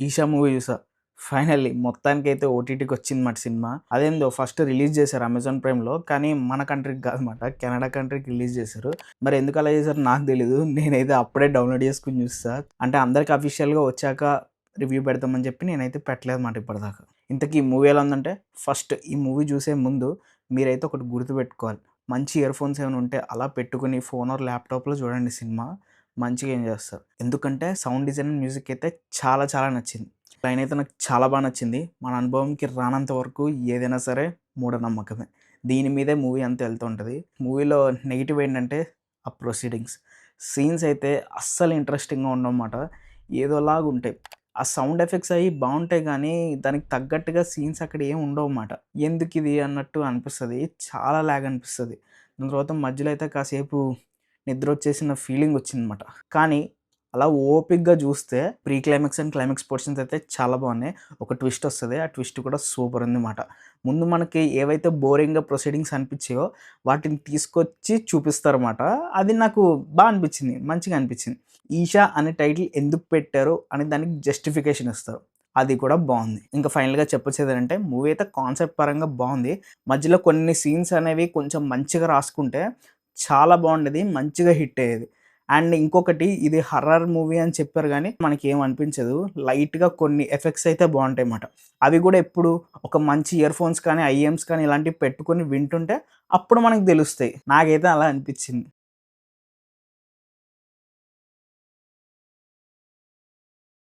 Isha movie చూసా. Finally మొత్తానికైతే ఓటీటీకి వచ్చిందన్నమాట సినిమా. అదేందో ఫస్ట్ రిలీజ్ చేశారు అమెజాన్ ప్రైమ్‌లో. కానీ మన కంట్రీకి కాదన్నమాట. కెనడా కంట్రీకి రిలీజ్ చేశారు. మరి ఎందుకు అలా చేశారో నాకు తెలీదు. నేనైతే అప్పుడే డౌన్‌లోడ్ చేసుకొని చూసా. అంటే అందరికి అఫీషియల్‌గా వచ్చాక రివ్యూ పెడతామని చెప్పి నేనైతే పెట్టలేదన్నమాట ఇప్పటిదాకా. ఇంతకీ ఈ మూవీ ఎలా ఉందంటే, ఫస్ట్ ఈ మూవీ చూసే ముందు మీరైతే ఒకటి గుర్తుపెట్టుకోవాలి. మంచి ఇయర్‌ఫోన్స్ ఏమైనా ఉంటే అలా పెట్టుకొని ఫోన్ ఆర్ ల్యాప్‌టాప్‌లో చూడండి సినిమా. మంచిగా ఎంజాయ్ చేస్తారు. ఎందుకంటే సౌండ్ డిజైన్, మ్యూజిక్ అయితే చాలా చాలా నచ్చింది. లైనయితే నాకు చాలా నచ్చింది. మన అనుభవంకి రానంత వరకు ఏదైనా సరే మూఢనమ్మకమే. దీని మీదే మూవీ అంతా ఎళ్తూ ఉంటది. మూవీలో నెగెటివ్ ఏంటంటే ఆ ప్రొసీడింగ్స్. సీన్స్ అయితే అస్సలు ఇంట్రెస్టింగ్‌గా ఉండవన్నమాట. ఏదోలాగుంటాయి. ఆ సౌండ్ ఎఫెక్ట్స్ అయి బావుంటాయి గానీ, దానికి తగ్గట్టుగా సీన్స్ అక్కడ ఏమి ఉండవన్నమాట. ఎందుకిది అన్నట్టు అనిపిస్తది. చాలా లాగ్ అనిపిస్తది. దాని తర్వాత మధ్యలో అయితే కాసేపు నిద్రొచ్చేసిన ఫీలింగొచ్చిందన్నమాట. కానీ అలా ఓపికగా జూస్తే pre climax and climax portions అయితే చాలా బావున్నాయి. ఒక ట్విస్ట్ ఒస్తది. ఆ ట్విస్ట్ కూడా సూపర్ ఉందన్నమాట. ముందు మనకి ఏవైతే బోరింగ్‌గా ప్రొసీడింగ్స్ అనిపిచ్చాయో వాటిని తీసుకొచ్చి చూపిస్తారన్నమాట. అది నాకు అనిపిచ్చింది. మంచిగా అనిపిచ్చింది. ఈషా అనే టైటిల్ ఎందుకు పెట్టారు అనే దానికి జస్టిఫికేషన్ ఇస్తారు. అది కూడా బావుంది. ఇంకా ఫైనల్‌గా చెప్పొచ్చేదేంటంటే మూవీ అయితే కాన్సెప్ట్ పరంగా బావుంది. మధ్యలో కొన్ని సీన్స్ అనేవి కొంచెం మంచిగా రాసుకుంటే చాలా బావుండేది. మంచిగా హిట్ అయ్యేది. అండ్ ఇంకొకటి ఇది హర్రర్ మూవీ అని చెప్పారు గానీ, మనకేం అనిపించదు. లైట్‌గా కొన్ని ఎఫెక్ట్స్ అయితే బావుంటాయన్నమాట. అవి గూడా ఎప్పుడు ఒక మంచి ఇయర్‌ఫోన్స్ కానీ, ఐఎమ్స్ కానీ ఇలాంటివి పెట్టుకొని వింటుంటే అప్పుడు మనకు తెలుస్తాయి. నాకైతే అలా అనిపిచ్చింది.